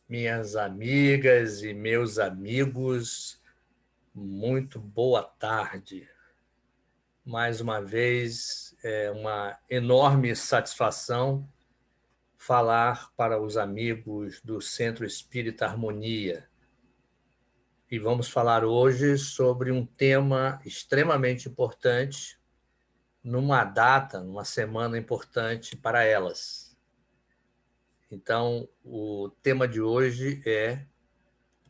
Minhas amigas e meus amigos, muito boa tarde. Mais uma vez, é uma enorme satisfação falar para os amigos do Centro Espírita Harmonia. E vamos falar hoje sobre um tema extremamente importante, numa data, numa semana importante para elas. Então, o tema de hoje é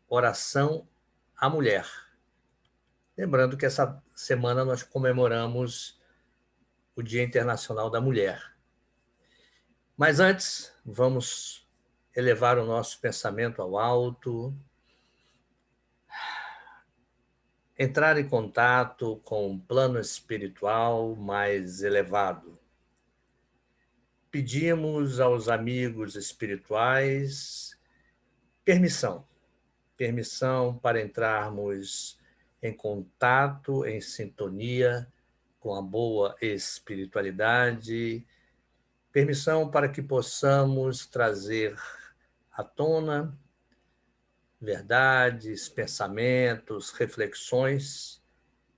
oração à mulher. Lembrando que essa semana nós comemoramos o Dia Internacional da Mulher. Mas antes, vamos elevar o nosso pensamento ao alto, entrar em contato com um plano espiritual mais elevado. Pedimos aos amigos espirituais permissão para entrarmos em contato, em sintonia com a boa espiritualidade, permissão para que possamos trazer à tona verdades, pensamentos, reflexões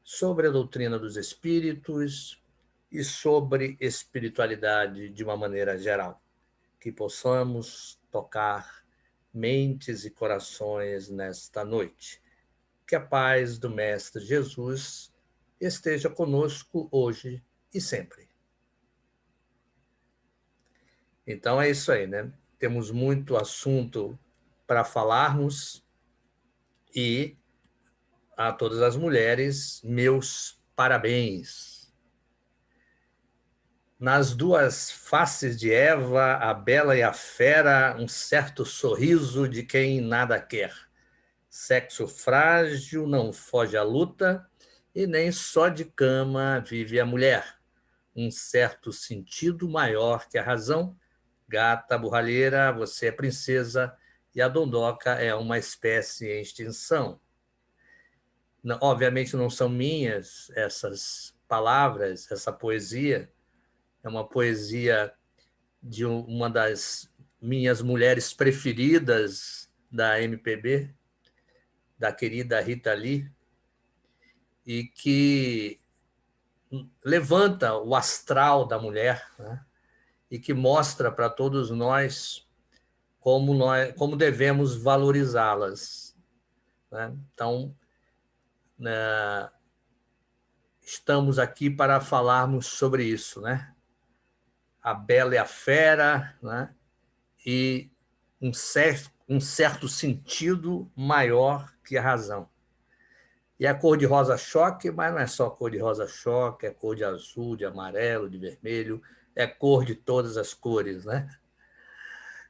sobre a doutrina dos espíritos e sobre espiritualidade de uma maneira geral, que possamos tocar mentes e corações nesta noite. Que a paz do Mestre Jesus esteja conosco hoje e sempre. Então é isso aí, né? Temos muito assunto para falarmos e a todas as mulheres, meus parabéns. Nas duas faces de Eva, a bela e a fera, um certo sorriso de quem nada quer. Sexo frágil, não foge à luta, e nem só de cama vive a mulher. Um certo sentido maior que a razão. Gata borralheira, você é princesa, e a dondoca é uma espécie em extinção. Não, obviamente não são minhas essas palavras, essa poesia. É uma poesia de uma das minhas mulheres preferidas da MPB, da querida Rita Lee, e que levanta o astral da mulher, né? E que mostra para todos nós como devemos valorizá-las, né? Então, né, estamos aqui para falarmos sobre isso, né? A bela e a fera, né? E um certo sentido maior que a razão. E a cor de rosa choque, mas não é só cor de rosa choque, é cor de azul, de amarelo, de vermelho, é cor de todas as cores, né?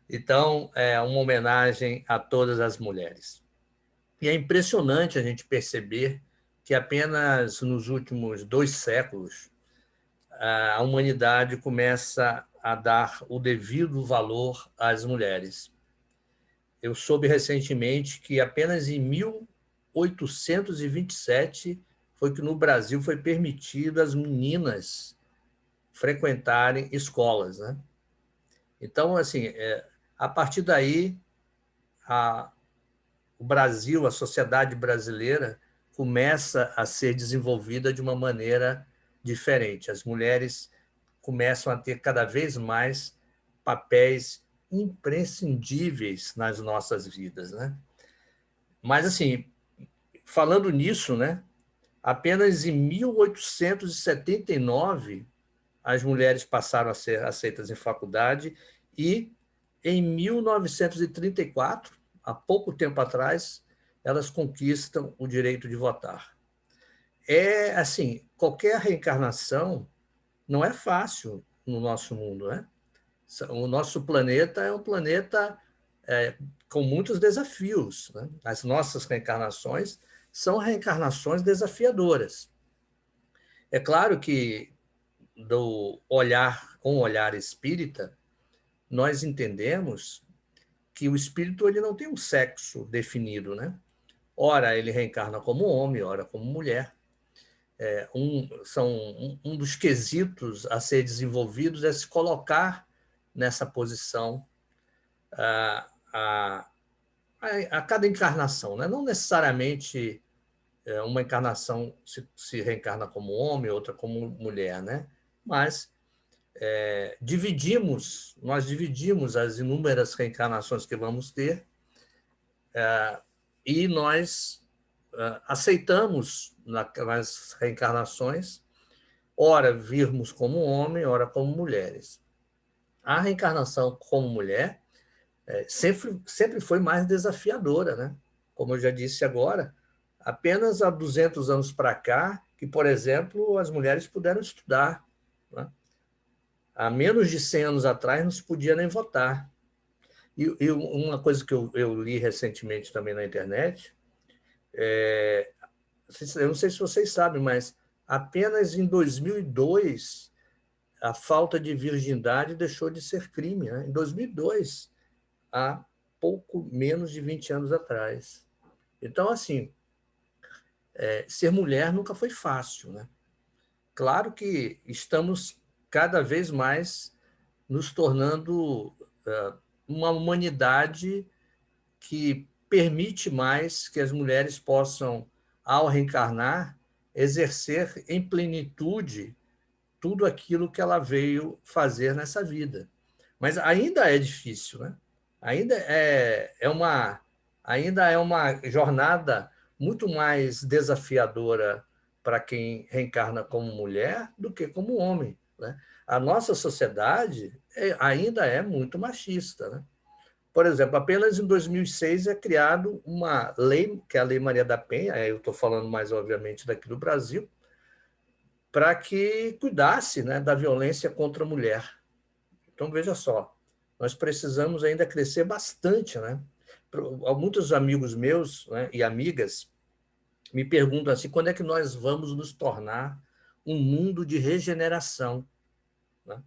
Então, é uma homenagem a todas as mulheres. E é impressionante a gente perceber que apenas nos últimos 2 séculos a humanidade começa a dar o devido valor às mulheres. Eu soube recentemente que apenas em 1827 foi que no Brasil foi permitido as meninas frequentarem escolas, né? Então, assim, a partir daí, o Brasil, a sociedade brasileira, começa a ser desenvolvida de uma maneira diferente. As mulheres começam a ter cada vez mais papéis imprescindíveis nas nossas vidas, né? Mas, assim, falando nisso, né, apenas em 1879 as mulheres passaram a ser aceitas em faculdade e em 1934, há pouco tempo atrás, elas conquistam o direito de votar. É assim, qualquer reencarnação não é fácil no nosso mundo, né? O nosso planeta é um planeta com muitos desafios, né? As nossas reencarnações são reencarnações desafiadoras. É claro que com o olhar espírita, nós entendemos que o espírito ele não tem um sexo definido, né? Ora ele reencarna como homem, ora como mulher. Um dos quesitos a ser desenvolvidos é se colocar nessa posição a cada encarnação, né? Não necessariamente uma encarnação se reencarna como homem, outra como mulher, né? Mas nós dividimos as inúmeras reencarnações que vamos ter e nós aceitamos nas reencarnações, ora virmos como homem, ora como mulheres. A reencarnação como mulher sempre foi mais desafiadora, né? Como eu já disse agora, apenas há 200 anos para cá que, por exemplo, as mulheres puderam estudar, né? Há menos de 100 anos atrás não se podia nem votar. E uma coisa que eu li recentemente também na internet, eu não sei se vocês sabem, mas apenas em 2002 a falta de virgindade deixou de ser crime, né? Em 2002, há pouco menos de 20 anos atrás. Então, assim, ser mulher nunca foi fácil, né? Claro que estamos cada vez mais nos tornando uma humanidade que permite mais que as mulheres possam, ao reencarnar, exercer em plenitude tudo aquilo que ela veio fazer nessa vida. Mas ainda é difícil, né? Ainda ainda é uma jornada muito mais desafiadora para quem reencarna como mulher do que como homem, né? A nossa sociedade ainda é muito machista, né? Por exemplo, apenas em 2006 é criado uma lei, que é a Lei Maria da Penha, eu estou falando mais, obviamente, daqui do Brasil, para que cuidasse, né, da violência contra a mulher. Então, veja só, nós precisamos ainda crescer bastante, né? Muitos amigos meus, né, e amigas me perguntam assim, quando é que nós vamos nos tornar um mundo de regeneração, né?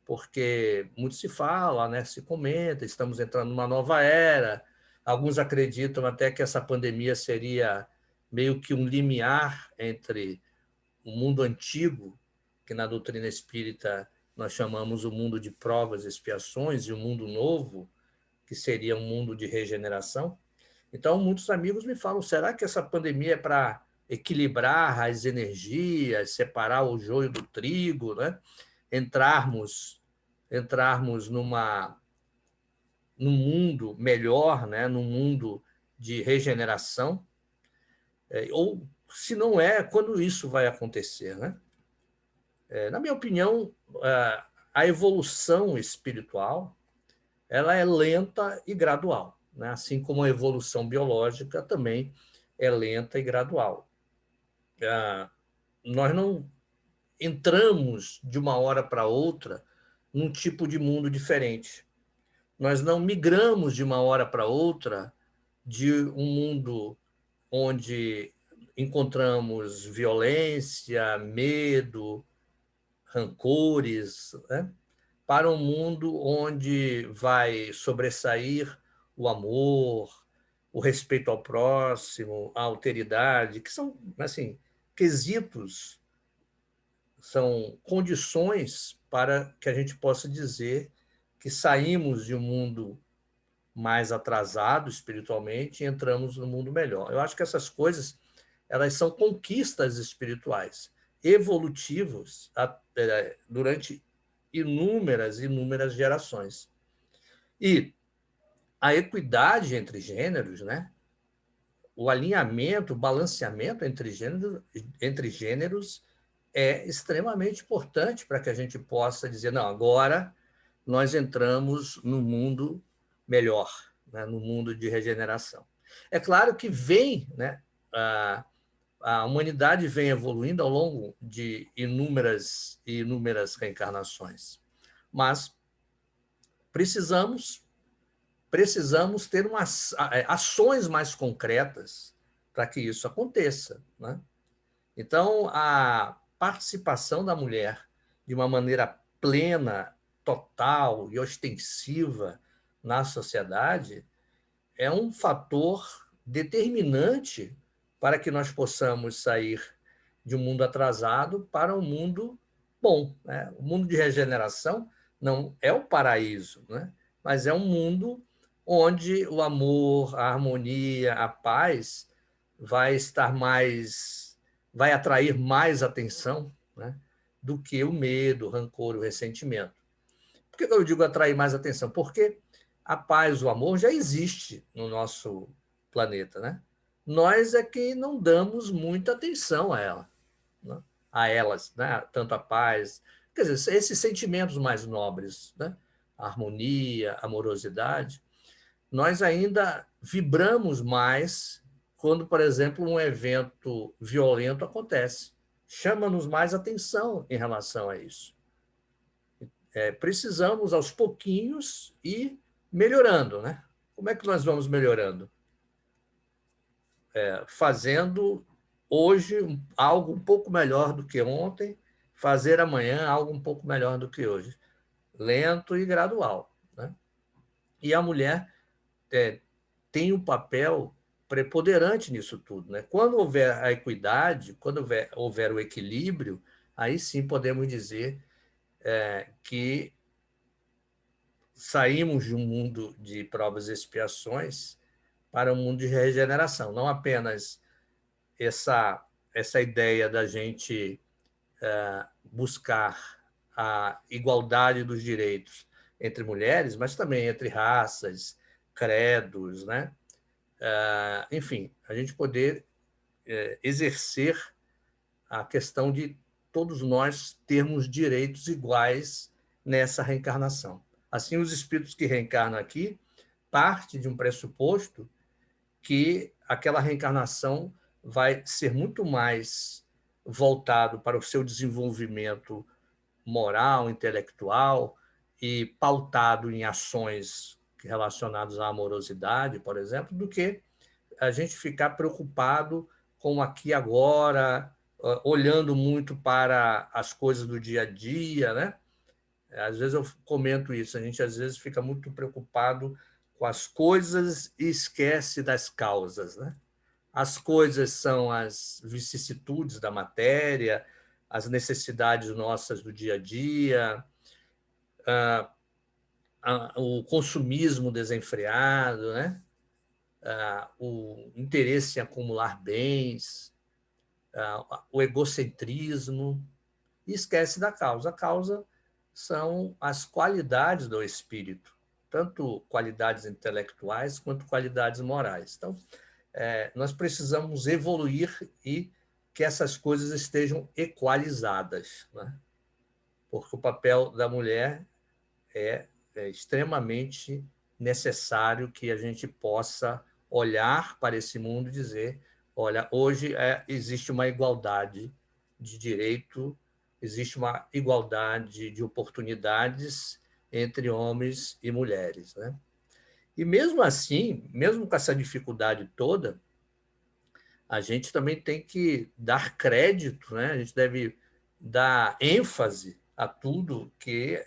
Porque muito se fala, né, se comenta, estamos entrando numa nova era, alguns acreditam até que essa pandemia seria meio que um limiar entre o mundo antigo, que na doutrina espírita nós chamamos o mundo de provas e expiações, e o mundo novo, que seria um mundo de regeneração. Então, muitos amigos me falam, será que essa pandemia é para equilibrar as energias, separar o joio do trigo, né? entrarmos num mundo melhor, né? Num mundo de regeneração? Ou, se não é, quando isso vai acontecer, né? Na minha opinião, a evolução espiritual ela é lenta e gradual, né? Assim como a evolução biológica também é lenta e gradual. Nós não entramos de uma hora para outra num tipo de mundo diferente. Nós não migramos de uma hora para outra de um mundo onde encontramos violência, medo, rancores, né? Para um mundo onde vai sobressair o amor, o respeito ao próximo, a alteridade, que são, assim, quesitos, são condições para que a gente possa dizer que saímos de um mundo mais atrasado espiritualmente e entramos no mundo melhor. Eu acho que essas coisas elas são conquistas espirituais, evolutivos durante inúmeras gerações. E a equidade entre gêneros, né? O alinhamento, o balanceamento entre gêneros é extremamente importante para que a gente possa dizer, não, agora nós entramos no mundo melhor, né? No mundo de regeneração. É claro que vem, né? A humanidade vem evoluindo ao longo de inúmeras reencarnações, mas precisamos ter ações mais concretas para que isso aconteça, né? Então, a participação da mulher de uma maneira plena, total e ostensiva na sociedade é um fator determinante para que nós possamos sair de um mundo atrasado para um mundo bom, né? O mundo de regeneração não é o paraíso, né? Mas é um mundo onde o amor, a harmonia, a paz vai estar mais, vai atrair mais atenção, né, do que o medo, o rancor, o ressentimento. Por que eu digo atrair mais atenção? Porque a paz, o amor já existe no nosso planeta, né? Nós é que não damos muita atenção a ela, né? A elas, né? Tanto a paz, quer dizer, esses sentimentos mais nobres, né? A harmonia, a amorosidade, nós ainda vibramos mais quando, por exemplo, um evento violento acontece. Chama-nos mais atenção em relação a isso. Precisamos, aos pouquinhos, ir melhorando, né? Como é que nós vamos melhorando? Fazendo hoje algo um pouco melhor do que ontem, fazer amanhã algo um pouco melhor do que hoje. Lento e gradual, né? E a mulher tem um papel preponderante nisso tudo, né? Quando houver a equidade, quando houver o equilíbrio, aí sim podemos dizer que saímos de um mundo de provas e expiações para um mundo de regeneração. Não apenas essa ideia da gente buscar a igualdade dos direitos entre mulheres, mas também entre raças, credos, né? Enfim, a gente poder exercer a questão de todos nós termos direitos iguais nessa reencarnação. Assim, os espíritos que reencarnam aqui parte de um pressuposto que aquela reencarnação vai ser muito mais voltado para o seu desenvolvimento moral, intelectual e pautado em ações relacionadas à amorosidade, por exemplo, do que a gente ficar preocupado com o aqui e agora, olhando muito para as coisas do dia a dia, né? Às vezes eu comento isso, a gente às vezes fica muito preocupado com as coisas e esquece das causas, né? As coisas são as vicissitudes da matéria, as necessidades nossas do dia a dia, o consumismo desenfreado, né? O interesse em acumular bens, o egocentrismo, e esquece da causa. A causa são as qualidades do espírito, tanto qualidades intelectuais quanto qualidades morais. Então, nós precisamos evoluir e que essas coisas estejam equalizadas, né? Porque o papel da mulher é extremamente necessário que a gente possa olhar para esse mundo e dizer, olha, hoje existe uma igualdade de direito, existe uma igualdade de oportunidades entre homens e mulheres, né? E mesmo assim, mesmo com essa dificuldade toda, a gente também tem que dar crédito, né? A gente deve dar ênfase a tudo que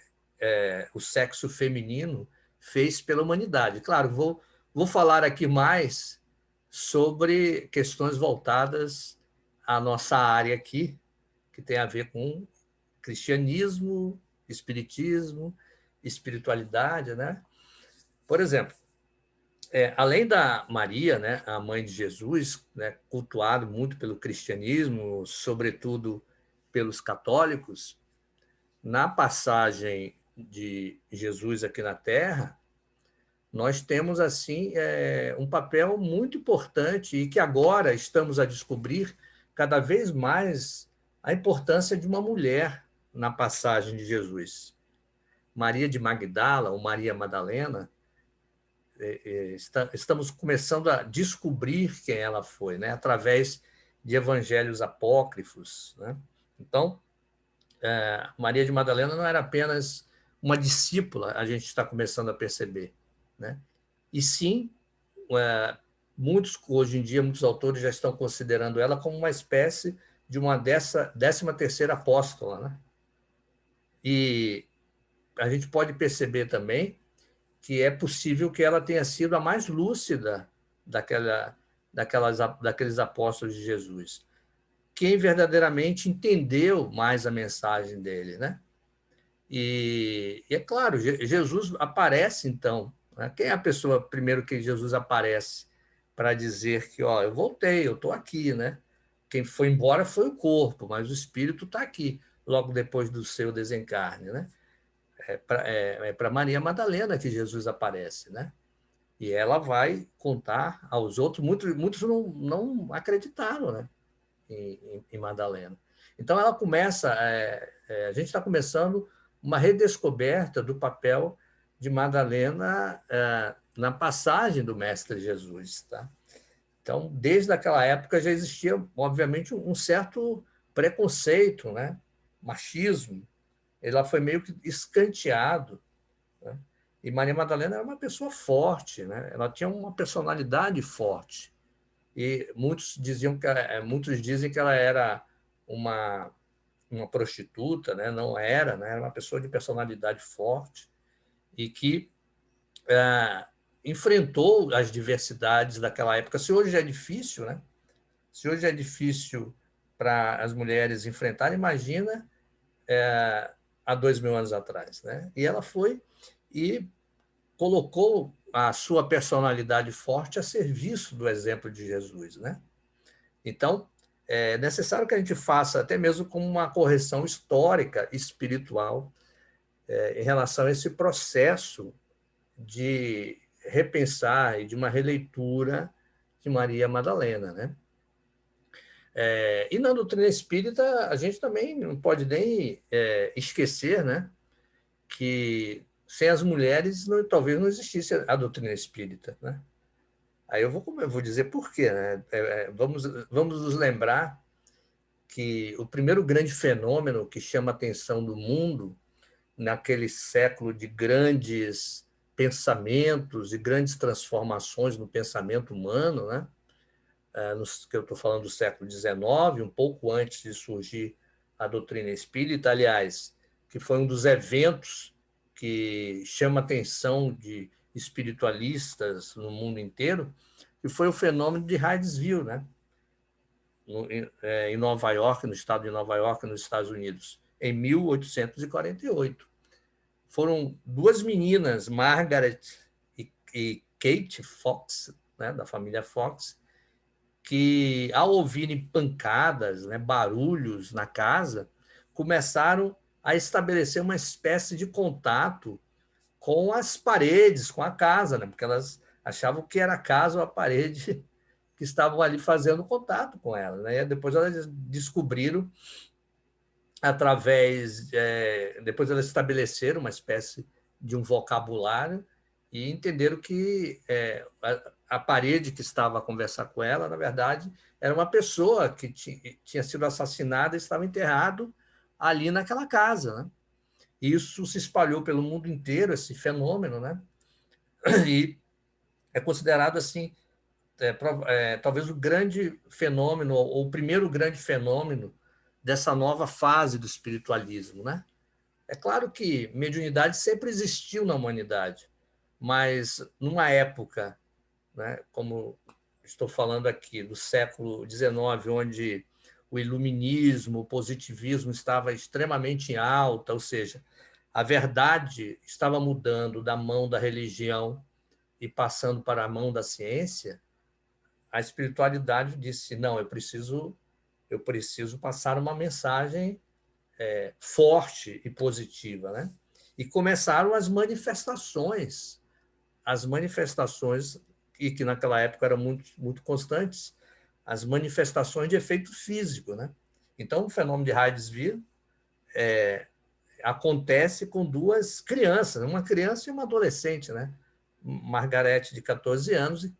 o sexo feminino fez pela humanidade. Claro, vou falar aqui mais sobre questões voltadas à nossa área aqui, que tem a ver com cristianismo, espiritismo, espiritualidade, né? Por exemplo, além da Maria, né, a mãe de Jesus, né, cultuado muito pelo cristianismo, sobretudo pelos católicos, na passagem de Jesus aqui na Terra, nós temos assim um papel muito importante e que agora estamos a descobrir cada vez mais a importância de uma mulher na passagem de Jesus. Maria de Magdala, ou Maria Madalena, estamos começando a descobrir quem ela foi, né? Através de evangelhos apócrifos, né? Então, Maria de Madalena não era apenas uma discípula, a gente está começando a perceber, né? E sim, hoje em dia, muitos autores já estão considerando ela como uma espécie de uma 13ª apóstola, né? E a gente pode perceber também que é possível que ela tenha sido a mais lúcida daqueles apóstolos de Jesus. Quem verdadeiramente entendeu mais a mensagem dele, né? E é claro, Jesus aparece, então, Né? Quem é a pessoa primeiro que Jesus aparece para dizer que, ó, eu voltei, eu estou aqui, né? Quem foi embora foi o corpo, mas o espírito está aqui, logo depois do seu desencarne, né? Para Maria Madalena que Jesus aparece, né? E ela vai contar aos outros, muitos não acreditaram, né? Em Madalena. Então ela começa, a gente está começando uma redescoberta do papel de Madalena na passagem do Mestre Jesus, tá? Então, desde aquela época já existia, obviamente, um certo preconceito, né? Machismo. Ela foi meio que escanteado, né? E Maria Madalena era uma pessoa forte, né? Ela tinha uma personalidade forte. E muitos dizem que ela era uma, uma prostituta, né? Não era, né? Era uma pessoa de personalidade forte e que enfrentou as diversidades daquela época. Se hoje é difícil, né? Se hoje é difícil para as mulheres enfrentarem, imagina há 2.000 anos atrás, né? E ela foi e colocou a sua personalidade forte a serviço do exemplo de Jesus, né? Então, é necessário que a gente faça até mesmo como uma correção histórica, espiritual, em relação a esse processo de repensar e de uma releitura de Maria Madalena, né? E na doutrina espírita, a gente também não pode nem esquecer, né, que sem as mulheres talvez não existisse a doutrina espírita, né? Aí eu vou dizer por quê, né? Vamos nos lembrar que o primeiro grande fenômeno que chama a atenção do mundo naquele século de grandes pensamentos e grandes transformações no pensamento humano, né? Que eu estou falando do século XIX, um pouco antes de surgir a doutrina espírita, aliás, que foi um dos eventos que chama a atenção de espiritualistas no mundo inteiro, que foi o fenômeno de Hydesville, né? Em Nova York, no estado de Nova York, nos Estados Unidos, em 1848. Foram duas meninas, Margaret e Kate Fox, né, da família Fox, que, ao ouvirem pancadas, né, barulhos na casa, começaram a estabelecer uma espécie de contato com as paredes, com a casa, né, porque elas achavam que era a casa ou a parede que estavam ali fazendo contato com elas, né? E depois elas descobriram depois elas estabeleceram uma espécie de um vocabulário e entenderam que a parede que estava a conversar com ela, na verdade, era uma pessoa que tinha sido assassinada e estava enterrado ali naquela casa, né? Isso se espalhou pelo mundo inteiro, esse fenômeno, né? E é considerado assim, talvez o grande fenômeno, ou o primeiro grande fenômeno dessa nova fase do espiritualismo, né? É claro que mediunidade sempre existiu na humanidade, mas numa época, né, como estou falando aqui, do século XIX, onde o iluminismo, o positivismo estava extremamente em alta, ou seja, a verdade estava mudando da mão da religião e passando para a mão da ciência, a espiritualidade disse: não, eu preciso passar uma mensagem forte e positiva, né? E começaram as manifestações e que naquela época eram muito constantes, as manifestações de efeito físico, né? Então, o fenômeno de Hydesville acontece com duas crianças, uma criança e uma adolescente, né? Margarete, de 14 anos, e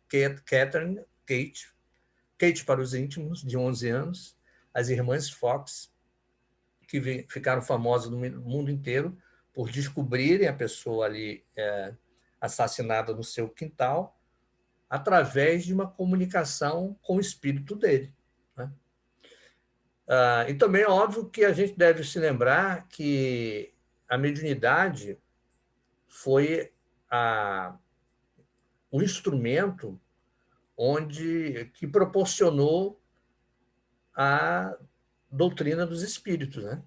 Catherine, Kate para os íntimos, de 11 anos, as irmãs Fox, que ficaram famosas no mundo inteiro por descobrirem a pessoa ali assassinada no seu quintal através de uma comunicação com o espírito dele, né? E também é óbvio que a gente deve se lembrar que a mediunidade foi o instrumento que proporcionou a doutrina dos espíritos, né?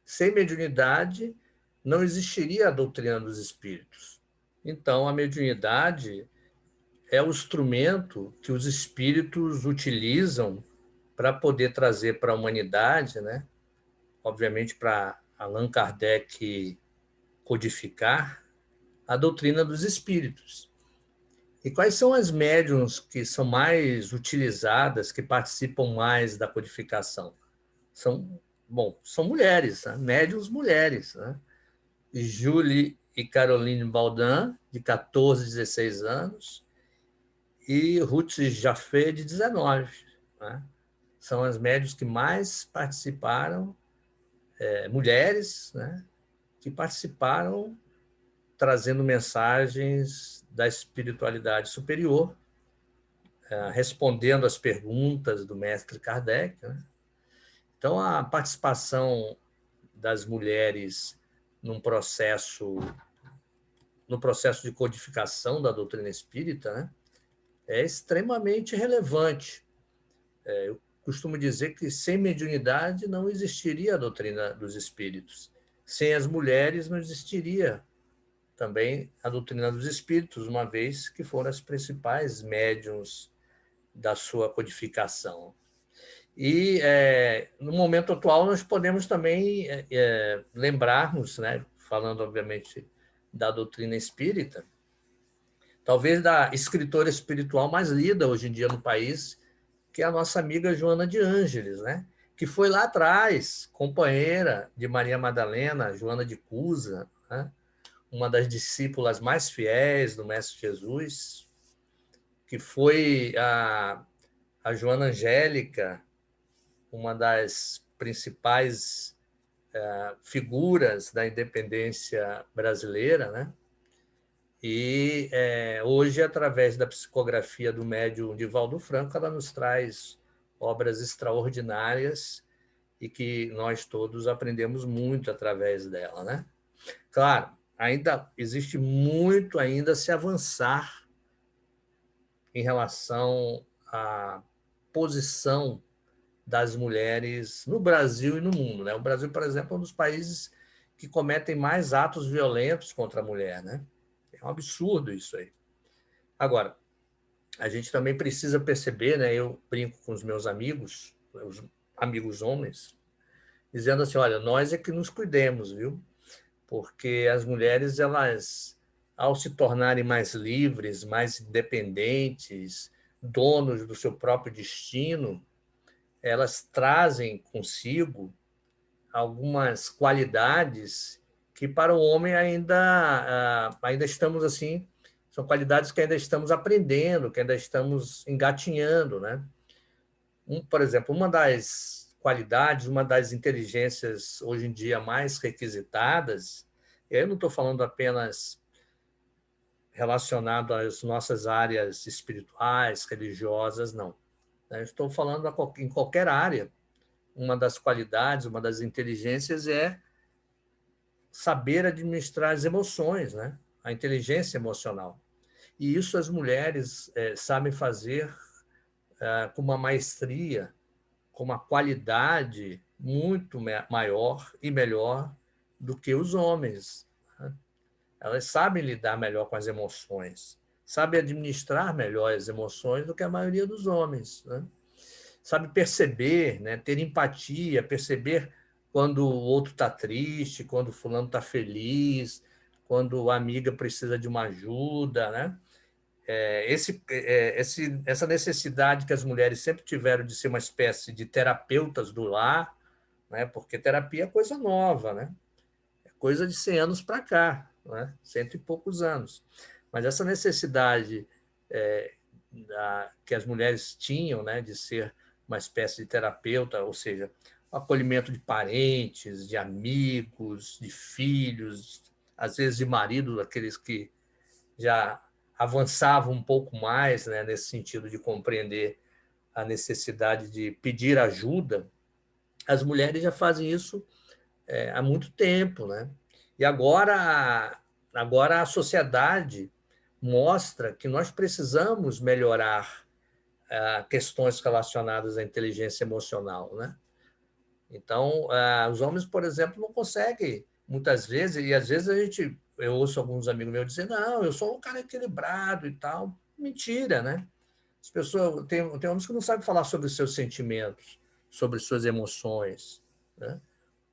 Sem mediunidade, não existiria a doutrina dos espíritos. Então, a mediunidade é o instrumento que os espíritos utilizam para poder trazer para a humanidade, né? Obviamente para Allan Kardec codificar a doutrina dos espíritos. E quais são as médiuns que são mais utilizadas, que participam mais da codificação? São mulheres, né? Médiuns mulheres, né? Julie e Caroline Baldan, de 14, 16 anos, e Ruth Jaffé, de 19. Né? São as médiuns que mais participaram, mulheres, né? Que participaram trazendo mensagens da espiritualidade superior, respondendo às perguntas do mestre Kardec. Né? Então, a participação das mulheres num processo, no processo de codificação da doutrina espírita, né, é extremamente relevante. Eu costumo dizer que sem mediunidade não existiria a doutrina dos espíritos. Sem as mulheres não existiria também a doutrina dos espíritos, uma vez que foram as principais médiuns da sua codificação. E, no momento atual, nós podemos também lembrarmos, né, falando, obviamente, da doutrina espírita, talvez da escritora espiritual mais lida hoje em dia no país, que é a nossa amiga Joana de Ângeles, né? Que foi lá atrás companheira de Maria Madalena, Joana de Cusa, né? Uma das discípulas mais fiéis do Mestre Jesus, que foi a Joana Angélica, uma das principais figuras da independência brasileira, né? E hoje, através da psicografia do médium Divaldo Franco, ela nos traz obras extraordinárias e que nós todos aprendemos muito através dela, né? Claro, ainda existe muito ainda a se avançar em relação à posição das mulheres no Brasil e no mundo, né? O Brasil, por exemplo, é um dos países que cometem mais atos violentos contra a mulher, né? É um absurdo isso aí. Agora, a gente também precisa perceber, né? Eu brinco com os meus amigos, os amigos homens, dizendo assim, olha, nós é que nos cuidemos, viu? Porque as mulheres, elas, ao se tornarem mais livres, mais independentes, donos do seu próprio destino, elas trazem consigo algumas qualidades que para o homem ainda estamos assim, são qualidades que ainda estamos aprendendo, que ainda estamos engatinhando, né? Por exemplo, uma das qualidades, uma das inteligências hoje em dia mais requisitadas, eu não estou falando apenas relacionado às nossas áreas espirituais, religiosas, não. Eu estou falando em qualquer área. Uma das qualidades, uma das inteligências é saber administrar as emoções, né? A inteligência emocional. E isso as mulheres sabem fazer com uma maestria, com uma qualidade muito maior e melhor do que os homens. Né? Elas sabem lidar melhor com as emoções, sabem administrar melhor as emoções do que a maioria dos homens. Né? Sabe perceber, né? Ter empatia, perceber quando o outro está triste, quando o fulano está feliz, quando a amiga precisa de uma ajuda, né? Essa necessidade que as mulheres sempre tiveram de ser uma espécie de terapeutas do lar, né? Porque terapia é coisa nova, né? É coisa de 100 anos para cá, né? 100 e poucos anos. Mas essa necessidade que as mulheres tinham, né, de ser uma espécie de terapeuta, ou seja, o acolhimento de parentes, de amigos, de filhos, às vezes de maridos, aqueles que já avançavam um pouco mais, né, nesse sentido de compreender a necessidade de pedir ajuda. As mulheres já fazem isso há muito tempo, né? E agora a sociedade mostra que nós precisamos melhorar questões relacionadas à inteligência emocional, né? Então, os homens, por exemplo, não conseguem, muitas vezes, e às vezes a gente eu ouço alguns amigos meus dizer, não, eu sou um cara equilibrado e tal. Mentira, né? As pessoas, tem homens que não sabem falar sobre os seus sentimentos, sobre suas emoções, né?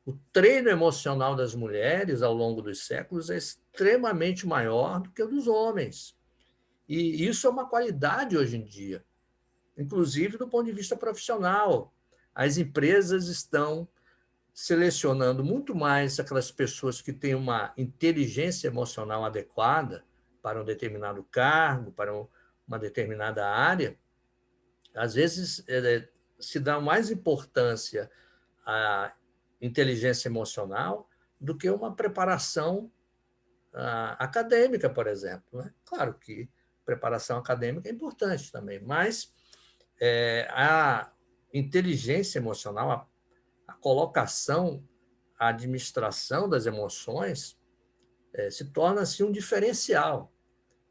O treino emocional das mulheres ao longo dos séculos é extremamente maior do que o dos homens. E isso é uma qualidade hoje em dia, inclusive do ponto de vista profissional. As empresas estão selecionando muito mais aquelas pessoas que têm uma inteligência emocional adequada para um determinado cargo, para uma determinada área. Às vezes, se dá mais importância à inteligência emocional do que uma preparação acadêmica, por exemplo, né? Claro que preparação acadêmica é importante também, mas a inteligência emocional, a colocação, a administração das emoções se torna assim um diferencial.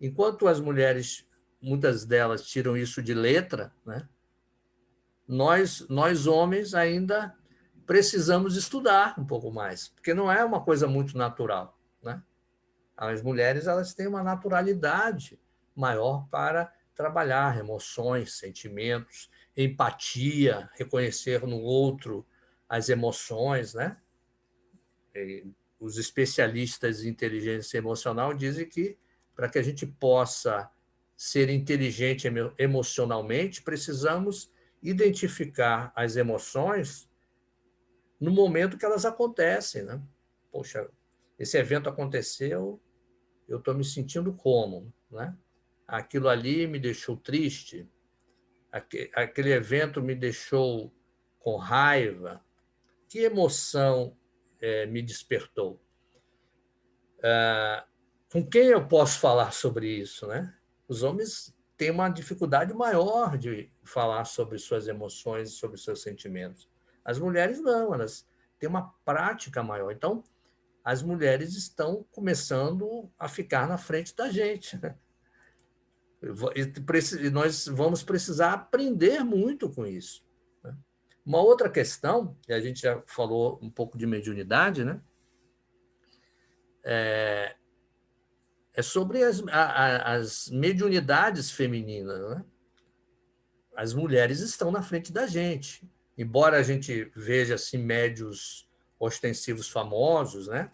Enquanto as mulheres, muitas delas tiram isso de letra, né? Nós homens ainda precisamos estudar um pouco mais, porque não é uma coisa muito natural, né? As mulheres elas têm uma naturalidade maior para trabalhar emoções, sentimentos, empatia, reconhecer no outro as emoções, né? E os especialistas em inteligência emocional dizem que para que a gente possa ser inteligente emocionalmente, precisamos identificar as emoções no momento que elas acontecem, né? Poxa, esse evento aconteceu, eu estou me sentindo como, né? Aquilo ali me deixou triste, aquele evento me deixou com raiva. Que emoção me despertou? Com quem eu posso falar sobre isso, né? Os homens têm uma dificuldade maior de falar sobre suas emoções, sobre seus sentimentos. As mulheres não, elas têm uma prática maior. Então, as mulheres estão começando a ficar na frente da gente, né? E nós vamos precisar aprender muito com isso, né? Uma outra questão, e a gente já falou um pouco de mediunidade, né? É sobre as mediunidades femininas, né? As mulheres estão na frente da gente. Embora a gente veja assim, médios ostensivos famosos, né?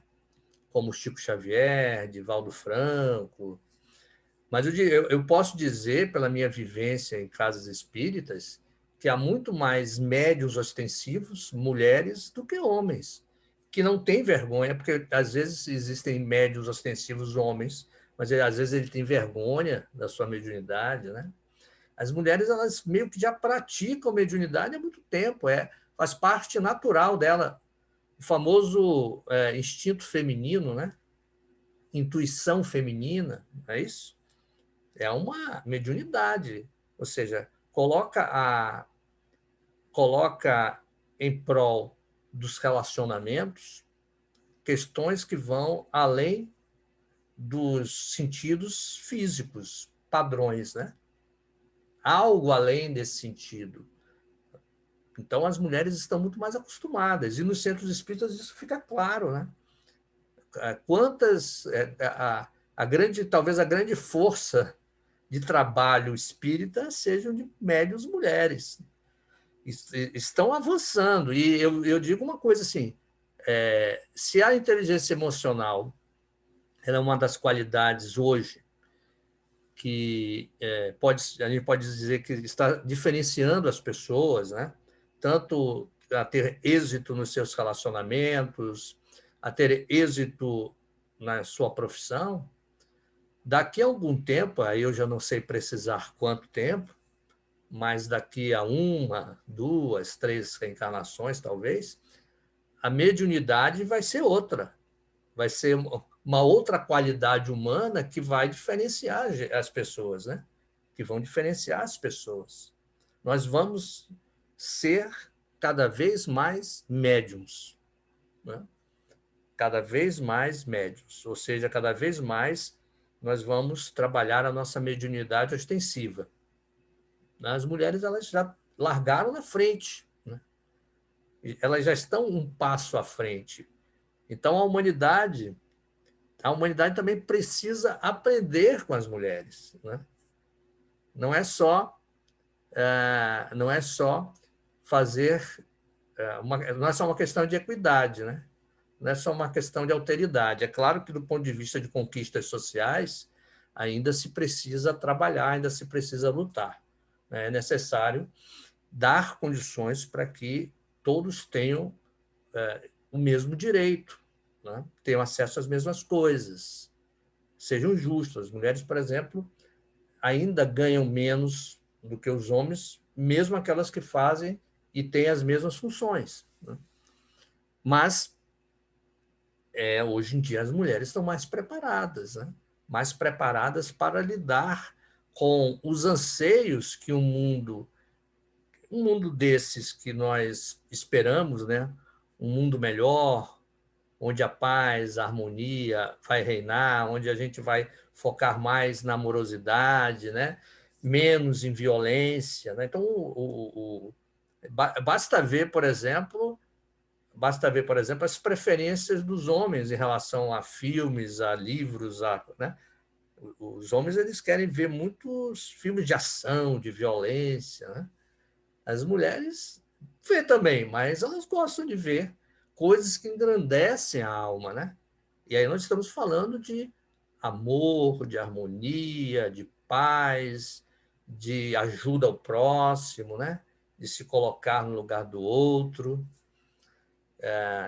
Como Chico Xavier, Divaldo Franco, mas eu posso dizer, pela minha vivência em casas espíritas, que há muito mais médiuns ostensivos, mulheres, do que homens, que não têm vergonha, porque às vezes existem médiuns ostensivos homens, mas às vezes ele tem vergonha da sua mediunidade, né? As mulheres, elas meio que já praticam mediunidade há muito tempo, faz parte natural dela, o famoso instinto feminino, né? Intuição feminina, não é isso? É uma mediunidade, ou seja, coloca em prol dos relacionamentos questões que vão além dos sentidos físicos, padrões, né? Algo além desse sentido. Então, as mulheres estão muito mais acostumadas, e nos centros espíritas isso fica claro, né? Quantas talvez a grande força de trabalho espírita sejam de médiuns mulheres. Estão avançando. E eu digo uma coisa assim, se a inteligência emocional ela é uma das qualidades hoje que a gente pode dizer que está diferenciando as pessoas, né? Tanto a ter êxito nos seus relacionamentos, a ter êxito na sua profissão, daqui a algum tempo, aí eu já não sei precisar quanto tempo, mas daqui a uma, duas, três reencarnações, talvez, a mediunidade vai ser outra. Vai ser uma outra qualidade humana que vai diferenciar as pessoas, né? Que vão diferenciar as pessoas. Nós vamos ser cada vez mais médiums, né? Cada vez mais médiums, ou seja, cada vez mais nós vamos trabalhar a nossa mediunidade ostensiva. As mulheres elas já largaram na frente, né? Elas já estão um passo à frente. Então, a humanidade, a humanidade também precisa aprender com as mulheres, né? Não é só, não é só fazer, não é só uma questão de equidade, né? Não é só uma questão de alteridade. É claro que, do ponto de vista de conquistas sociais, ainda se precisa trabalhar, ainda se precisa lutar, né? É necessário dar condições para que todos tenham o mesmo direito, né? Tenham acesso às mesmas coisas, sejam justos. As mulheres, por exemplo, ainda ganham menos do que os homens, mesmo aquelas que fazem e têm as mesmas funções, né? Mas, hoje em dia, as mulheres estão mais preparadas, né? Mais preparadas para lidar com os anseios que um mundo desses que nós esperamos, né? Um mundo melhor, onde a paz, a harmonia vai reinar, onde a gente vai focar mais na amorosidade, né? Menos em violência, né? Então, basta ver, por exemplo, as preferências dos homens em relação a filmes, a livros, né? Os homens eles querem ver muitos filmes de ação, de violência, né? As mulheres vê também, mas elas gostam de ver coisas que engrandecem a alma, né? E aí nós estamos falando de amor, de harmonia, de paz, de ajuda ao próximo, né? De se colocar no lugar do outro.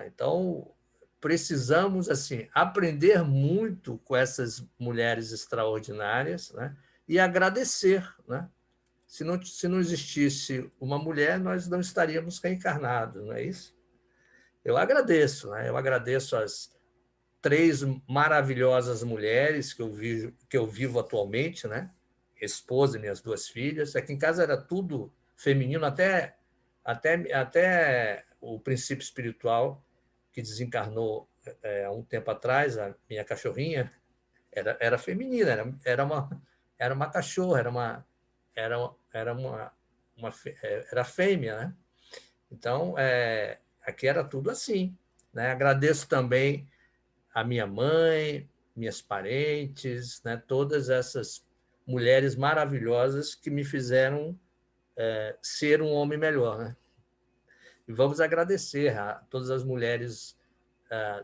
Então, precisamos assim aprender muito com essas mulheres extraordinárias, né? E agradecer, né? Se não existisse uma mulher, nós não estaríamos reencarnados, não é isso? Eu agradeço, né? Eu agradeço as 3 maravilhosas mulheres que eu vivo atualmente, né? Esposa e minhas 2 filhas. Aqui em casa era tudo feminino, até o princípio espiritual que desencarnou há um tempo atrás, a minha cachorrinha, era feminina, era uma cachorra, era fêmea, né? Então, aqui era tudo assim, né? Agradeço também a minha mãe, minhas parentes, né? Todas essas mulheres maravilhosas que me fizeram ser um homem melhor, né? E vamos agradecer a todas as mulheres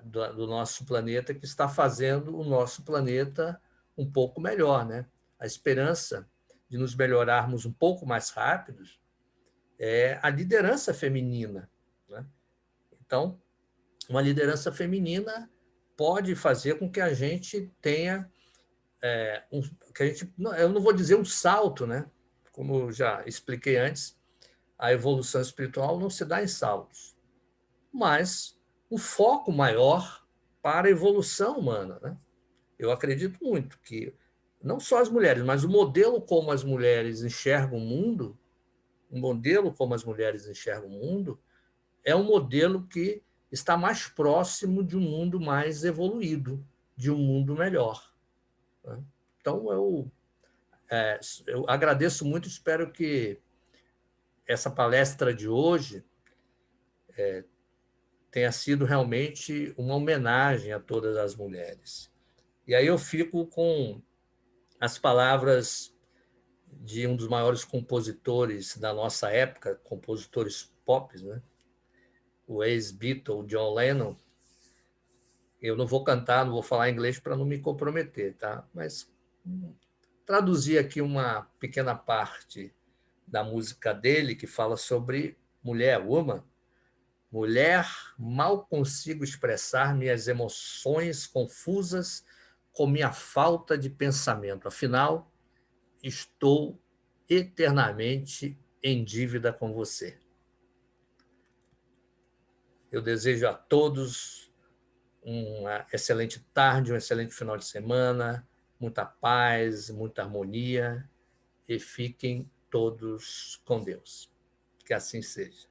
do nosso planeta que está fazendo o nosso planeta um pouco melhor, né? A esperança de nos melhorarmos um pouco mais rápidos é a liderança feminina, né? Então, uma liderança feminina pode fazer com que a gente tenha que a gente, eu não vou dizer um salto, né? Como eu já expliquei antes, a evolução espiritual não se dá em saltos, mas um foco maior para a evolução humana, né? Eu acredito muito que não só as mulheres, mas o modelo como as mulheres enxergam o mundo, o modelo como as mulheres enxergam o mundo, é um modelo que está mais próximo de um mundo mais evoluído, de um mundo melhor, né? Então, eu agradeço muito, espero que essa palestra de hoje tenha sido realmente uma homenagem a todas as mulheres. E aí eu fico com as palavras de um dos maiores compositores da nossa época, compositores pop, né? O ex-Beatle John Lennon. Eu não vou cantar, não vou falar inglês para não me comprometer, tá? Mas traduzir aqui uma pequena parte da música dele que fala sobre mulher, woman. Mulher, mal consigo expressar minhas emoções confusas com minha falta de pensamento. Afinal, estou eternamente em dívida com você. Eu desejo a todos uma excelente tarde, um excelente final de semana, muita paz, muita harmonia e fiquem todos com Deus. Que assim seja.